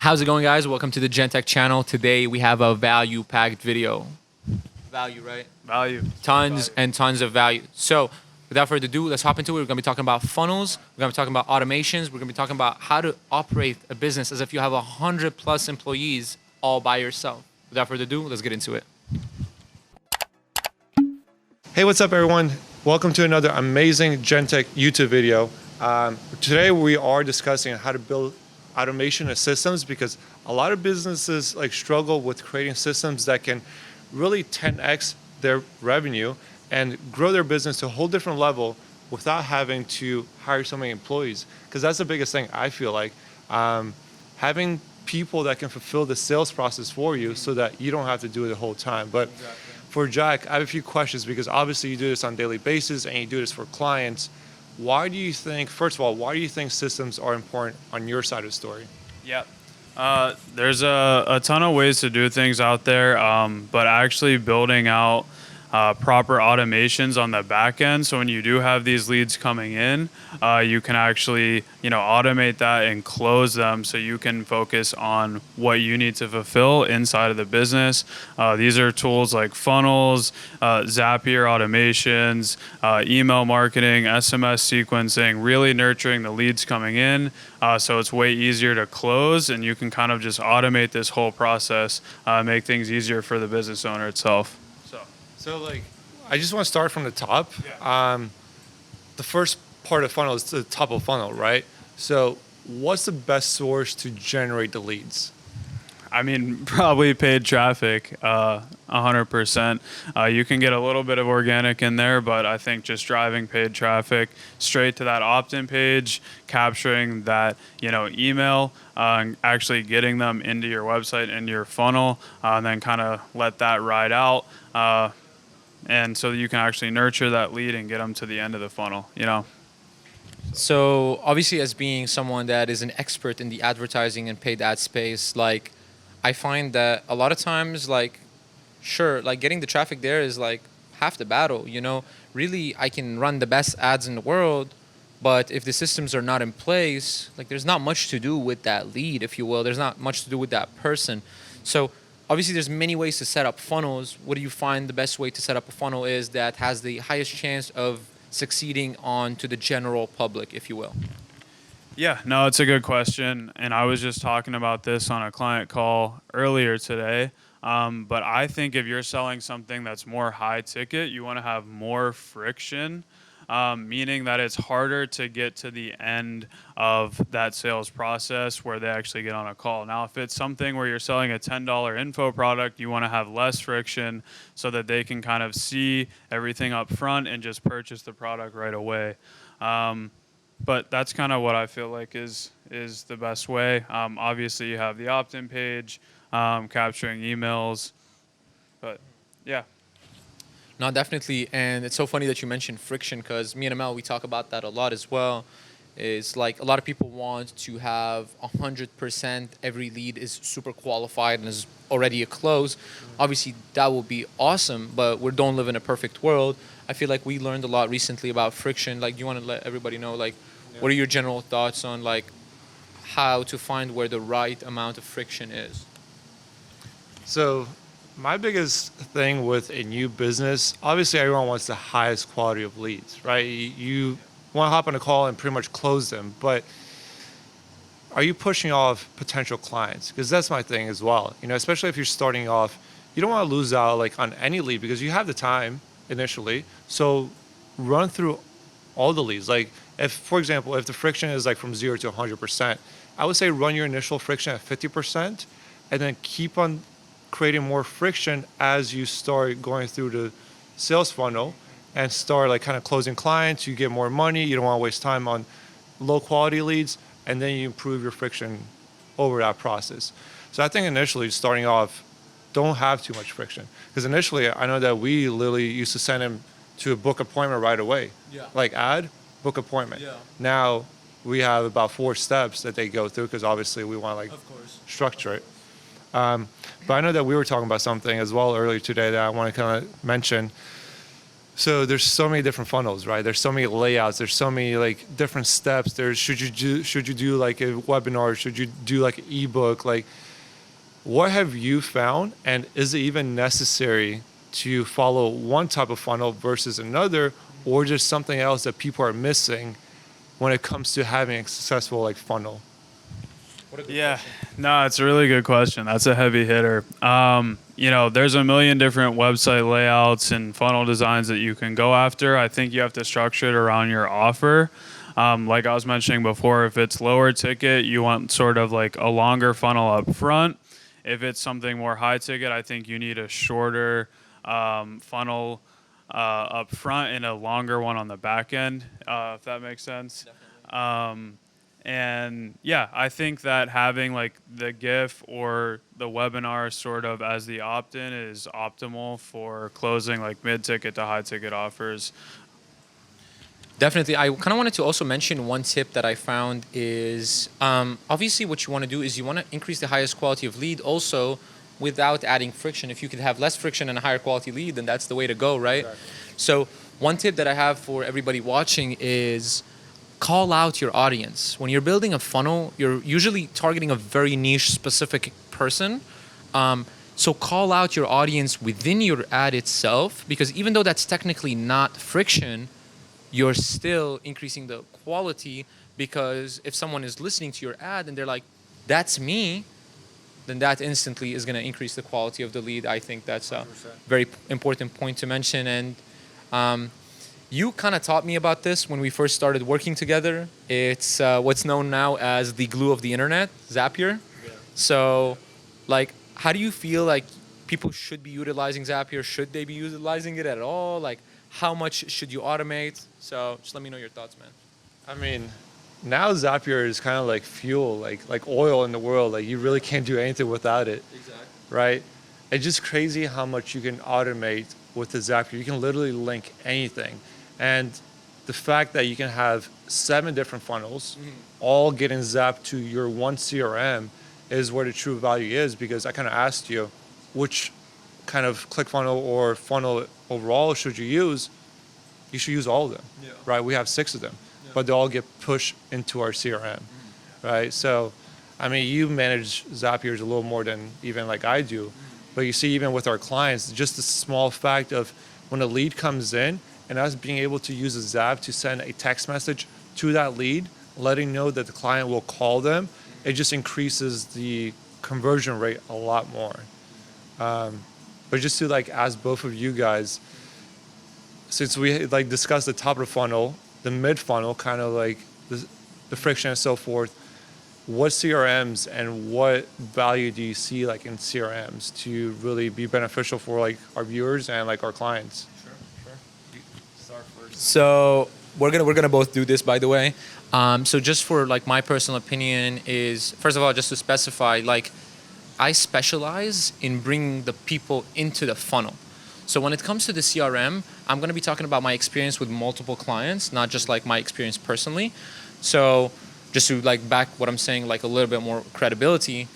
How's it going, guys? Welcome to the GenTech channel. Today we have a value-packed video. Value, right? Value. Tons and tons of value. So without further ado, let's hop into it. We're going to be talking about funnels. We're going to be talking about automations. We're going to be talking about how to operate a business as if you have 100+ employees all by yourself. Without further ado, let's get into it. Hey, what's up, everyone? Welcome to another amazing GenTech YouTube video. Today we are discussing how to build automation and systems, because a lot of businesses struggle with creating systems that can really 10x their revenue and grow their business to a whole different level without having to hire so many employees. Because that's the biggest thing, I feel like. Having people that can fulfill the sales process for you so that you don't have to do it the whole time. But for Jack, I have a few questions, because obviously you do this on a daily basis and you do this for clients. Why do you think, first of all, why do you think systems are important on your side of the story? Yeah. There's a ton of ways to do things out there, but actually building out proper automations on the back end. So when you do have these leads coming in, you can actually, automate that and close them so you can focus on what you need to fulfill inside of the business. These are tools like funnels, Zapier automations, email marketing, SMS sequencing, really nurturing the leads coming in. So it's way easier to close, and you can kind of just automate this whole process, make things easier for the business owner itself. So I just want to start from the top. Yeah. The first part of the funnel is the top of funnel, right? So what's the best source to generate the leads? I mean, probably paid traffic, 100%. You can get a little bit of organic in there, but I think just driving paid traffic straight to that opt-in page, capturing that, email, actually getting them into your website, into your funnel, and then kind of let that ride out. And so you can actually nurture that lead and get them to the end of the funnel, So obviously, as being someone that is an expert in the advertising and paid ad space, I find that a lot of times, getting the traffic there is half the battle, Really, I can run the best ads in the world, but if the systems are not in place, there's not much to do with that lead, if you will. There's not much to do with that person. So obviously, there's many ways to set up funnels. What do you find the best way to set up a funnel is that has the highest chance of succeeding on to the general public, if you will? Yeah, no, it's a good question. And I was just talking about this on a client call earlier today. But I think if you're selling something that's more high ticket, you want to have more friction, meaning that it's harder to get to the end of that sales process where they actually get on a call. Now, if it's something where you're selling a $10 info product, you want to have less friction so that they can kind of see everything up front and just purchase the product right away. But that's kind of what I feel like is the best way. Obviously, you have the opt-in page, capturing emails, but yeah. No, definitely. And it's so funny that you mentioned friction, because me and Amel, we talk about that a lot as well. It's a lot of people want to have 100% every lead is super qualified and is already a close. Obviously, that will be awesome, but we don't live in a perfect world. I feel like we learned a lot recently about friction. Do you want to let everybody know, what are your general thoughts on, how to find where the right amount of friction is? So my biggest thing with a new business, obviously everyone wants the highest quality of leads, right? You want to hop on a call and pretty much close them, but are you pushing off potential clients? Because that's my thing as well. Especially if you're starting off, you don't want to lose out on any lead, because you have the time initially. So run through all the leads. If, for example, if the friction is from 0 to 100%, I would say run your initial friction at 50% and then keep on creating more friction as you start going through the sales funnel and start kind of closing clients. You get more money. You don't want to waste time on low quality leads, and then you improve your friction over that process. So I think initially starting off, don't have too much friction, because initially I know that we literally used to send them to a book appointment right away. Yeah. Add, book appointment. Yeah. Now we have about 4 steps that they go through, because obviously we want to Of course. structure it. But I know that we were talking about something as well earlier today that I want to kind of mention. So there's so many different funnels, right? There's so many layouts. There's so many like different steps. There's should you do like a webinar? Should you do like an ebook? Like, what have you found, and is it even necessary to follow one type of funnel versus another, or just something else that people are missing when it comes to having a successful like funnel? Yeah, no, it's a really good question. That's a heavy hitter. There's a million different website layouts and funnel designs that you can go after. I think you have to structure it around your offer. Like I was mentioning before, if it's lower ticket, you want sort of like a longer funnel up front. If it's something more high ticket, I think you need a shorter funnel up front and a longer one on the back end, if that makes sense. And yeah, I think that having like the GIF or the webinar sort of as the opt-in is optimal for closing like mid-ticket to high-ticket offers. Definitely. I kind of wanted to also mention one tip that I found is obviously what you want to do is you want to increase the highest quality of lead also without adding friction. If you could have less friction and a higher quality lead, then that's the way to go, right? Exactly. So one tip that I have for everybody watching is call out your audience. When you're building a funnel, you're usually targeting a very niche specific person. So call out your audience within your ad itself, because even though that's technically not friction, you're still increasing the quality, because if someone is listening to your ad and they're like, that's me, then that instantly is going to increase the quality of the lead. I think that's a 100%. Very important point to mention. And you kind of taught me about this when we first started working together. It's what's known now as the glue of the internet, Zapier. Yeah. So, like, how do you feel like people should be utilizing Zapier? Should they be utilizing it at all? Like, how much should you automate? So just let me know your thoughts, man. I mean, now Zapier is kind of like fuel, like oil in the world. Like, you really can't do anything without it. Exactly. Right? It's just crazy how much you can automate with the Zapier. You can literally link anything. And the fact that you can have 7 different funnels, all getting zapped to your one CRM, is where the true value is. Because I kind of asked you, which kind of ClickFunnels or funnel overall should you use? You should use all of them, right? We have 6 of them, but they all get pushed into our CRM, right? So, I mean, you manage Zapiers a little more than even like I do, but you see, even with our clients, just the small fact of when a lead comes in and us being able to use a Zap to send a text message to that lead, letting know that the client will call them, it just increases the conversion rate a lot more. But just to like ask both of you guys, since we like discussed the top of the funnel, the mid funnel, kind of like the friction and so forth, what CRMs and what value do you see like in CRMs to really be beneficial for like our viewers and like our clients? Sure. You start first. So we're gonna both do this, by the way. So just for like my personal opinion is, first of all, just to specify, like, I specialize in bringing the people into the funnel. So when it comes to the CRM, I'm going to be talking about my experience with multiple clients, not just like my experience personally. So just to like back what I'm saying, like a little bit more credibility,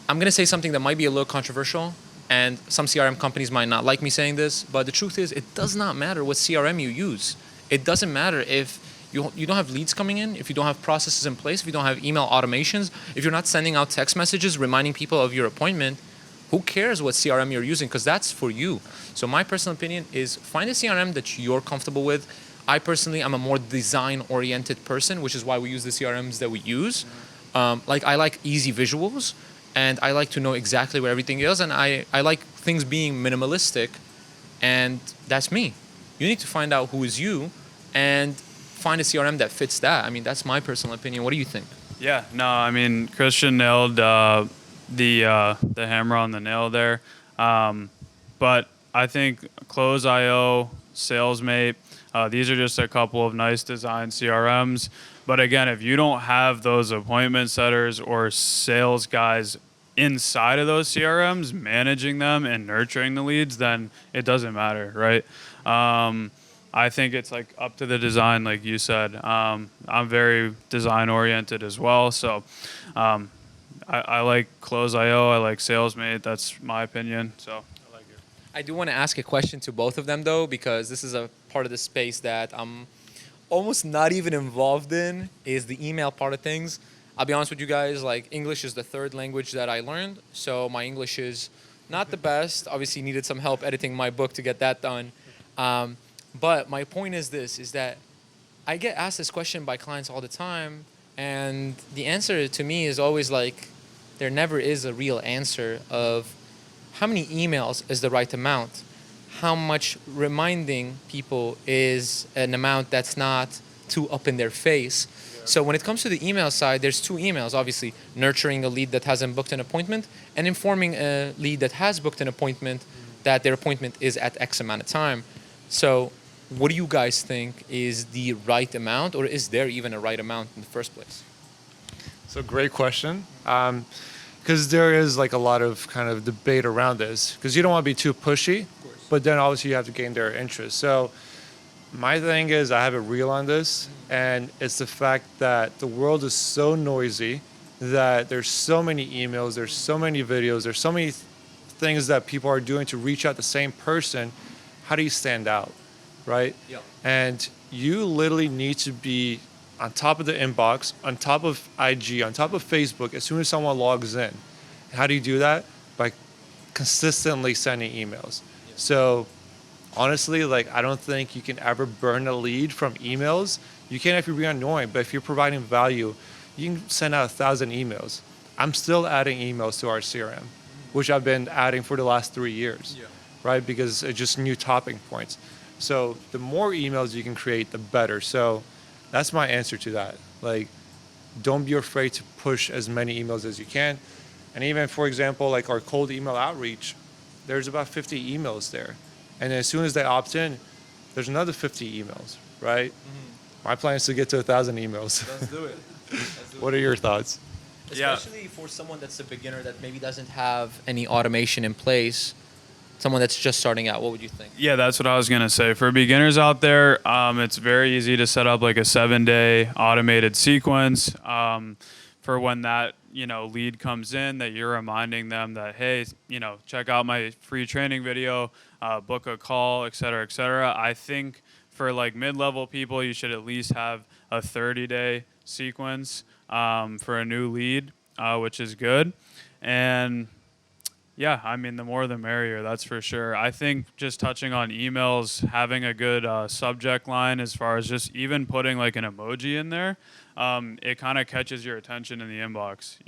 I'm going to say something that might be a little controversial, and some CRM companies might not like me saying this, but the truth is it does not matter what CRM you use. It doesn't matter if you don't have leads coming in, if you don't have processes in place, if you don't have email automations, if you're not sending out text messages reminding people of your appointment. Who cares what CRM you're using? Because that's for you. So my personal opinion is find a CRM that you're comfortable with. I personally am a more design-oriented person, which is why we use the CRMs that we use. Like, I like easy visuals, and I like to know exactly where everything is, and I like things being minimalistic, and that's me. You need to find out who is you and find a CRM that fits that. I mean, that's my personal opinion. What do you think? Yeah, no, I mean, Christian nailed the hammer on the nail there. But I think Close.io, SalesMate, these are just a couple of nice design CRMs. But again, if you don't have those appointment setters or sales guys inside of those CRMs, managing them and nurturing the leads, then it doesn't matter, right? I think it's like up to the design, like you said. I'm very design oriented as well. So I like Close.io. I like SalesMate. That's my opinion. So I like it. I do want to ask a question to both of them though, because this is a part of the space that I'm almost not even involved in, is the email part of things. I'll be honest with you guys, like English is the third language that I learned, so my English is not the best. Obviously needed some help editing my book to get that done. Um, but my point is this, is that I get asked this question by clients all the time, and the answer to me is always like, there never is a real answer of how many emails is the right amount, how much reminding people is an amount that's not too up in their face. So when it comes to the email side, there's two emails, obviously, nurturing a lead that hasn't booked an appointment and informing a lead that has booked an appointment that their appointment is at X amount of time. So what do you guys think is the right amount, or is there even a right amount in the first place? So great question. Because there is like a lot of kind of debate around this, because you don't want to be too pushy, but then obviously you have to gain their interest. So my thing is, I have a reel on this, and it's the fact that the world is so noisy that there's so many emails, there's so many videos, there's so many things that people are doing to reach out the same person. How do you stand out, right? Yeah. And you literally need to be on top of the inbox, on top of IG, on top of Facebook as soon as someone logs in. How do you do that? By consistently sending emails. Yeah. So honestly, like, I don't think you can ever burn a lead from emails. You can if you're being annoying, but if you're providing value, you can send out 1,000 emails. I'm still adding emails to our CRM, which I've been adding for the last 3 years, right? Because it's just new topping points. So the more emails you can create, the better. So that's my answer to that. Like, don't be afraid to push as many emails as you can. And even, for example, like our cold email outreach, there's about 50 emails there. And as soon as they opt in, there's another 50 emails, right? My plan is to get to 1,000 emails. Let's do it. What are your thoughts? Especially for someone that's a beginner that maybe doesn't have any automation in place, someone that's just starting out, what would you think? Yeah, that's what I was gonna say. For beginners out there, it's very easy to set up like a 7-day automated sequence for when that lead comes in, that you're reminding them that, hey, check out my free training video, book a call, et cetera, et cetera. I think for like mid-level people, you should at least have a 30-day sequence for a new lead, which is good. And yeah, I mean, the more the merrier, that's for sure. I think just touching on emails, having a good subject line as far as just even putting like an emoji in there, it kind of catches your attention in the inbox.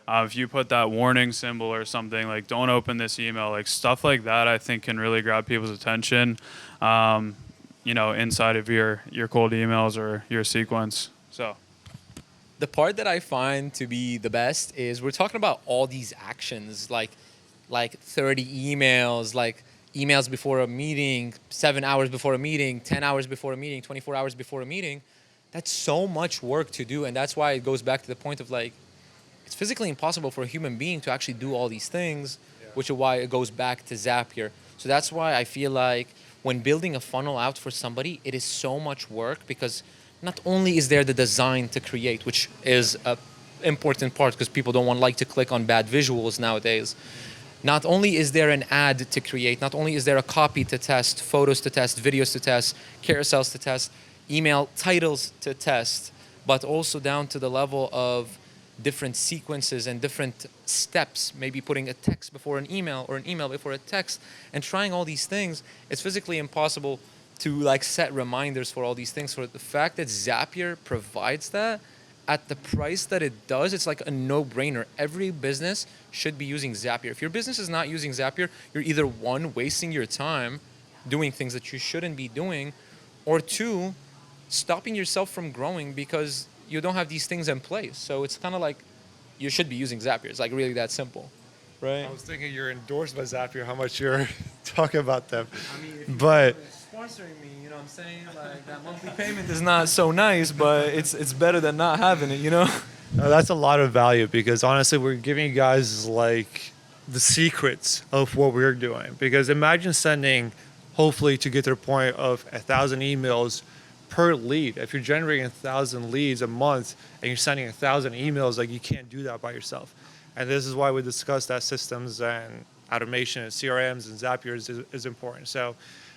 If you put that warning symbol or something, like don't open this email, like stuff like that, I think can really grab people's attention, inside of your cold emails or your sequence. So The part that I find to be the best is we're talking about all these actions, like 30 emails, like emails before a meeting, 7 hours before a meeting, 10 hours before a meeting, 24 hours before a meeting. That's so much work to do. And that's why it goes back to the point of like, it's physically impossible for a human being to actually do all these things, which is why it goes back to Zapier. So that's why I feel like when building a funnel out for somebody, it is so much work, because not only is there the design to create, which is an important part because people don't like to click on bad visuals nowadays. Not only is there an ad to create, not only is there a copy to test, photos to test, videos to test, carousels to test, email titles to test, but also down to the level of different sequences and different steps, maybe putting a text before an email or an email before a text, and trying all these things. It's physically impossible to like set reminders for all these things. So the fact that Zapier provides that at the price that it does, it's like a no-brainer. Every business should be using Zapier. If your business is not using Zapier, you're either one, wasting your time doing things that you shouldn't be doing, or two, stopping yourself from growing because you don't have these things in place. So it's kind of like you should be using Zapier. It's like really that simple, right? I was thinking you're endorsed by Zapier, how much you're talking about them. I mean, if But sponsoring me, you know what I'm saying? Like that monthly payment is not so nice, but it's better than not having it, no, that's a lot of value, because honestly, we're giving you guys like the secrets of what we're doing. Because imagine sending, hopefully to get to the point of 1,000 emails per lead. If you're generating 1,000 leads a month and you're sending 1,000 emails, like you can't do that by yourself. And this is why we discussed that systems and automation and CRMs and Zapiers is important. So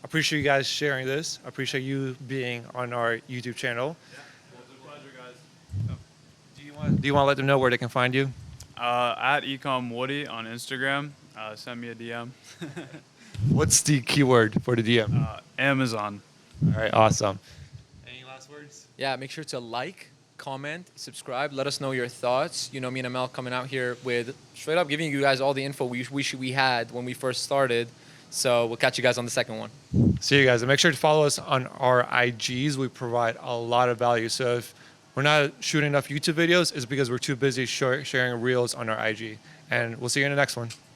I appreciate you guys sharing this. I appreciate you being on our YouTube channel. Yeah, well, it's a pleasure, guys. Do you want to let them know where they can find you? At ecomwoody on Instagram. Send me a DM. What's the keyword for the DM? Amazon. All right, awesome. Any last words? Yeah, make sure to like, comment, subscribe. Let us know your thoughts. You know, me and Amel coming out here with straight up giving you guys all the info we wish we had when we first started. So we'll catch you guys on the second one. See you guys. And make sure to follow us on our IGs. We provide a lot of value. So if we're not shooting enough YouTube videos, it's because we're too busy sharing reels on our IG. And we'll see you in the next one.